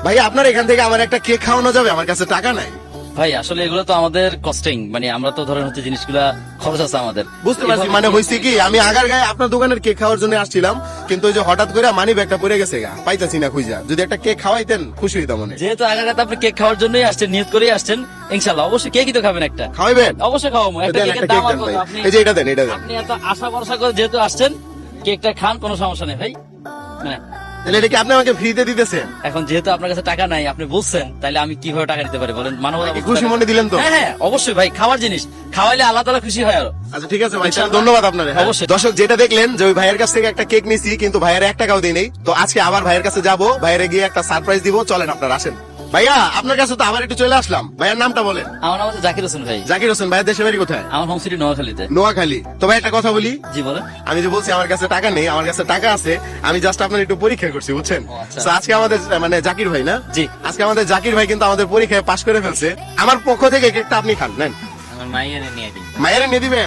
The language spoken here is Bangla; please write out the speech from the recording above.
ভাই আপনার এখান থেকে আমার একটা কেক খাওয়ানো যাবে? আমার কাছে টাকা নাই। ভাই আসলে এগুলো তো আমাদের কস্টিং, মানে আমরা তো ধরেন হচ্ছে জিনিসগুলা খরচ আছে আমাদের। বুঝতে পারছি, মানে হয়েছে কি আমি আগার গায়ে আপনার দোকানের কেক খাওয়ার জন্য আসছিলাম, কিন্তু ওই যে হঠাৎ করে মানি ব্যাগটা পড়ে গেছে গা, পাইতাছি না খুঁজা। যদি একটা কেক খাওয়াইতেন খুশি হইতাম মনে। যেহেতু আগাগাতে আপনি কেক খাওয়ার জন্যই আসছেন, নিয়ত করেই আসছেন, ইনশাল্লাহ অবশ্যই কেকই তো খাবেন একটা। খাওয়াইবেন? অবশ্যই খাওয়াবো। একটা দেন, কেকের একটা দাম কেক আর দেন কত? ভাই। আপনি এই যে এটা দেন, এটা দেন। আপনি এত আশা ভরসা করে যেহেতু আসছেন, কেকটা খান, কোনো সমস্যা নেই ভাই। হ্যাঁ, তাহলে এটা কি আপনি আমাকে ফ্রিতে দিতেছেন? এখন যেহেতু আপনার কাছে টাকা নাই, আপনি বলছেন, তাহলে আমি কিভাবে টাকা দিতে পারি বলেন? মানবতা কি খুশি মনে দিলেন তো? হ্যাঁ হ্যাঁ, অবশ্যই ভাই, খাওয়ার জিনিস খাওয়াইলে আল্লাহ তাআলা খুশি হয় আরো। আচ্ছা ঠিক আছে ভাই, তাহলে ধন্যবাদ আপনার। অবশ্যই। দর্শক যেটা দেখলেন যে ওই ভাইয়ের কাছ থেকে একটা কেক নিছি, কিন্তু ভাইয়ের 1 টাকাও দেই নেই। তো আজকে আবার ভাইয়ের কাছে যাব, ভাইয়ের গিয়ে একটা সারপ্রাইজ দিব। চলেন আপনারা আসেন। ভাইয়া আপনার কাছে তো আবার একটু চলে আসলাম, ভাইয়ের নামটা বলেন। আমার নাম হচ্ছে জাকির হোসেন ভাই। জাকির হোসেন। ভাইয়ের দেশের বাড়ি কোথায়? আমার হোম সিটি নোয়াখালীতে। নোয়াখালী। তো ভাই একটা কথা বলি, জি বলেন। আমি যে বলছি আমার কাছে টাকা নেই, আমার কাছে টাকা আছে। আমি জাস্ট আপনার একটু পরীক্ষা করছি, বুঝছেন? ও, আচ্ছা। তো আজকে আমাদের মানে জাকির ভাই না? জি। আজকে আমাদের জাকির ভাই কিন্তু আমাদের পরীক্ষায় পাশ করে ফেলছে। আমার পক্ষ থেকে কেকটা আপনি খান, নেন। আমার মাইয়ারে নিয়ে দিন। মায়ের নিয়ে দিবেন?